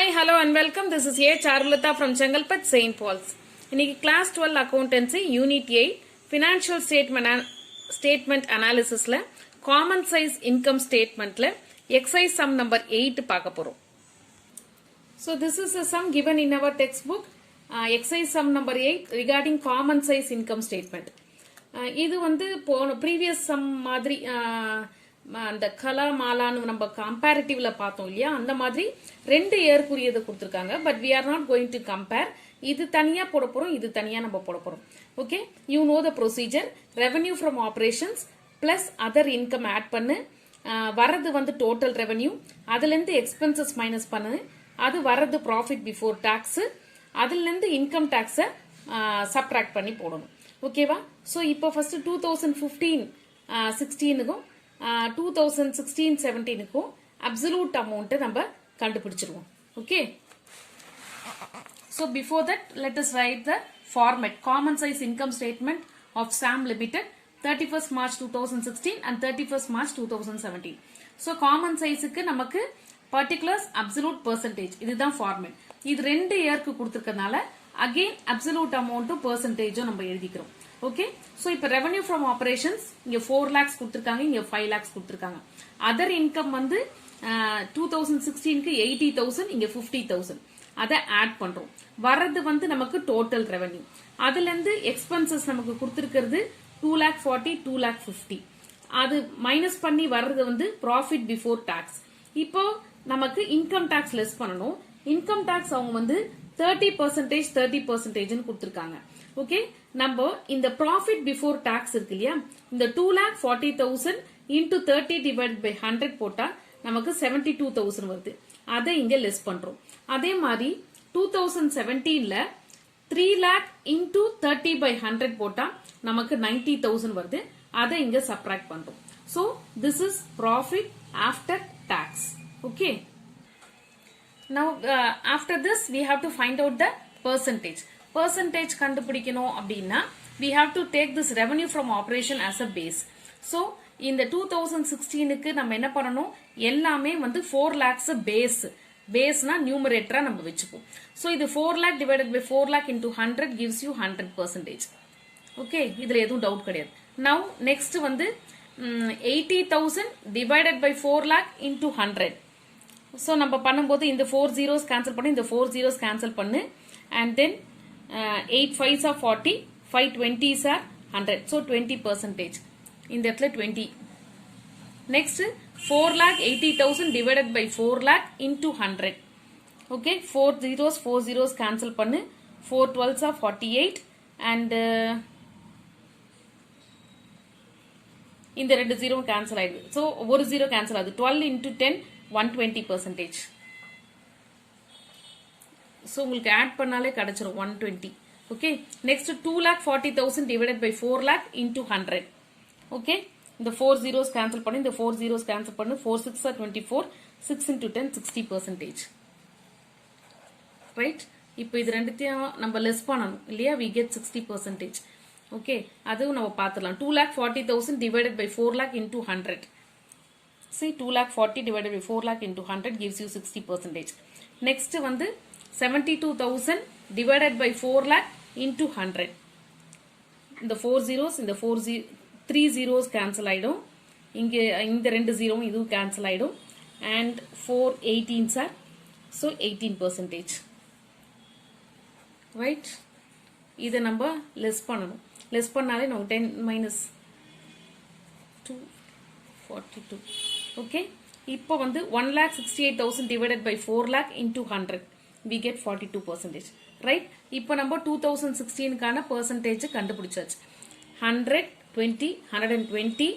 Hi, hello and welcome. This is A. Charulata from Chengalpet, St. Paul's. இன்னைக்கு class 12 accountancy unit 8 financial statement analysisல common size income statementல exercise sum number 8 பார்க்க போறோம். So this is a sum given in our textbook, exercise sum number 8 regarding common size income statement. இது வந்து previous sum மாதிரி அந்த கலா மாலான்னு நம்ம கம்பேரிட்டிவ்ல பார்த்தோம் இல்லையா, அந்த மாதிரி ரெண்டு இயர்க்குரியது கொடுத்துருக்காங்க. But we are not going to compare. இது தனியா போட போறோம், இது தனியா நம்ம போட போறோம். Okay, you know the procedure. Revenue from operations plus other income add பண்ணு, வரது வந்து டோட்டல் ரெவென்யூ, அதுல இருந்து எக்ஸ்பென்சஸ் மைனஸ் பண்ணு, அது வரது ப்ராஃபிட் பிஃபோர் டாக்ஸ், அதுல இருந்து இன்கம் டாக்ஸை சப்ட்ராக்ட் பண்ணி போடணும். ஓகேவா? ஸோ இப்போ ஃபர்ஸ்ட் 2015-16க்கும் 2016-17க்கும் அப்சல்யூட் அமௌண்ட் நம்ம கண்டுபிடிச்சிருவோம். Okay, so before that let us write the format. Common size income statement of SAM Limited 31st March 2016 and 31st March 2017. so common size க்கு நமக்கு particulars absolute percentage இதுதான் format. இது ரெண்டு இயர்க்கு கொடுத்திருக்கனால again absolute amount percentage நம்ம எழுதிக்கிறோம். Okay, so இப்போ revenue from operations இங்க 4 lakhs கொடுத்திருக்காங்க, இங்க 5 lakhs கொடுத்திருக்காங்க. அதர் இன்கம் வந்து 2016க்கு 80,000, இங்க 50,000. அதை ஆட் பண்றோம். வரது வந்து நமக்கு டோட்டல் ரெவென்யூ. அதுல இருந்து எக்ஸ்பென்சஸ் நமக்கு கொடுத்திருக்கிறது 2,40,000, 2,50,000. அது மைனஸ் பண்ணி வர்றது வந்து ப்ராஃபிட் பிஃபோர் டாக்ஸ். இப்போ நமக்கு இன்கம் டாக்ஸ் லெஸ் பண்ணணும். இன்கம் டாக்ஸ் அவங்க வந்து 30% 30% கொடுத்திருக்காங்க. ஓகே, நம்ம இந்த ப்ராஃபிட் பிஃபோர் டாக்ஸ் இருக்கு இல்லையா, இந்த 2,40,000 into 30 divided by 100 போட்டா நமக்கு 72,000 வருது. அதை இங்க லெஸ் பண்றோம். அதே மாதிரி 2017ல 3 lakh into 30 by 100 போட்டா நமக்கு 90,000 வருது. அதை இங்க சப்ட்ராக்ட் பண்றோம். So this is profit after tax. Okay. Now after this we have to find out the percentage. Percentage கண்டுபிடிக்கணும் அப்படின்னா we have to take this revenue from operation as a base. So இந்த 2016க்கு நம்ம என்ன பண்ணணும், எல்லாமே வந்து 4 lakhs பேஸ்னா நியூமரேட்டரா நம்ம வச்சுப்போம். So இது 4 lakh divided by 4 lakh into 100 gives you 100%. Okay, இதுல எதுவும் டவுட் கிடையாது. Now next வந்து 80,000 divided by 4 lakh into 100. So நம்ம பண்ணும்போது இந்த 4 zeros cancel பண்ணி இந்த 4 zeros cancel பண்ணு, and then 8 5s are 40, 5 20s are 100. So 20%. இந்த இடத்துல 20. Next 4,80,000 divided by 4 lakh into 100. Okay, 4 zeros cancel பண்ணு, 4 12s are 48, and இந்த ரெண்டு ஜீரோ கேன்சல் ஆயிடுது. So ஒரு ஜீரோ கேன்சல் ஆகுது. 12 into 10 120%. so உங்களுக்கு ஆட் பண்ணாலே கிடைச்சிரும் 120. Okay, next 2,40,000 divided by 4 lakh into 100. Okay, இந்த 4 zeros கேன்சல் பண்ணி இந்த 4 zeros கேன்சல் பண்ணு, 4 6 are 24, 6 into 10 60%. ரைட், இப்போ இது ரெண்டுத்தையும் நம்ம லெஸ் பண்ணணும் இல்லையா, we get 60%. ஓகே, அதுவும் நம்ம பார்த்துடலாம். 2,40,000 divided by 4 lakh into 100. see 2,40,000 divided by 4 lakh into 100 gives you 60%. next வந்து 72,000 divided by 4 lakh into 100. இந்த 4 zeros இந்த 3 zeros cancel ஆயிடும், இங்க இந்த ரெண்டு ஜீரோ இதுவும் cancel ஆயிடும், and 4 18s are so 18%. right, இதை நம்ம லெஸ் பண்ணணும். லெஸ் பண்ணாலே நம்ம 10 minus 2 42. ஓகே, இப்போ வந்து 1,68,000 divided by 4 lakh into 100 we get 42%. Right, இப்போ நம்ம 2016க்கான percentage கண்டுபிடிச்சாச்சு. 100 20 120,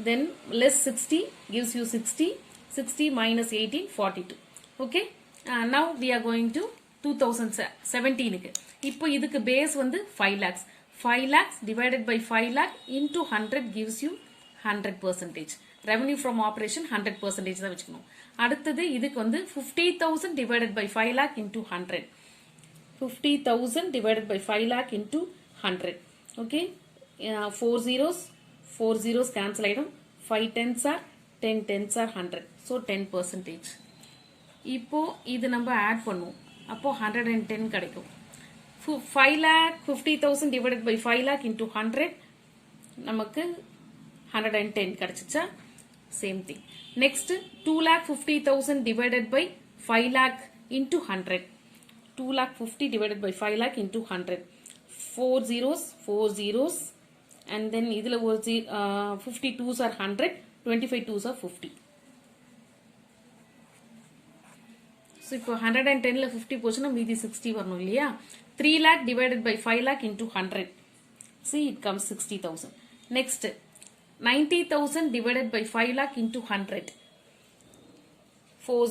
then less 60 gives you 60, 60 minus 18 42. okay, now we are going to 2017க்கு. இப்போ இதுக்கு பேஸ் வந்து 5 lakhs. 5 lakhs divided by 5 lakh into 100 gives you 100%. Revenue from operation 100% தான் வச்சுக்கணும். அடுத்தது இதுக்கு வந்து 50,000 divided by 5 lakh into 100. 50,000 divided by 5 lakh into 100. okay, 4 zeros cancel ஆயிடும், 5 10s are 10 10s are 100. so 10%. இப்போ இது நம்ம ஆட் பண்ணுவோம். அப்போ 110 கிடைக்கும். 5,50,000 divided by 5 lakh into 100 நமக்கு 110 கிடைச்சிச்சா? Same thing. Next 2,50,000 divided by 5 lakh into 100. 2,50,000 divided by 5 lakh into 100. 4 zeros and then இதுல ஒரு 52s are 100, 25 2s are 50. So இப்போ 110ல 50 போச்சுன்னா மீதி 60 வரணும் இல்லையா? 3 lakh divided by 5 lakh into 100. See, it comes 60,000. Next 90,000 divided by 5 lakh into 100. 4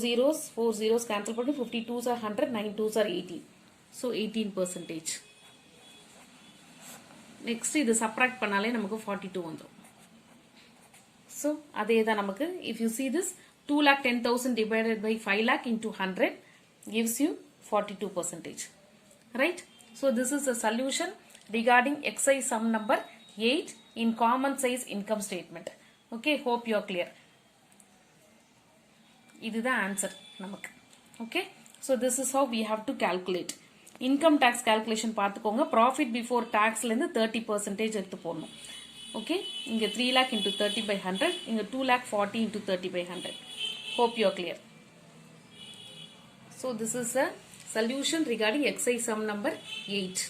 zeros cancel பண்ணி 52s are 100, 9 2s are 80. So 18%. Next இது subtract பண்ணாலே நமக்கு 42 வந்துரும். So அதே தான் நமக்கு, if you see this 2,10,000 divided by 5 lakh into 100 gives you 42%. Right? So this is a solution regarding exercise sum number 8 in common size income statement. Okay, hope you are clear. இதுதான் answer நமக்கு. Okay, so this is how we have to calculate. Income tax calculation பார்த்துக்கோங்க. Profit before taxல இருந்து 30% எடுத்து போடணும். Okay, இங்க 3 lakh into 30 by 100, இங்க 2 lakh 40 into 30 by 100. Hope you are clear. So this is a solution regarding exercise sum number 8.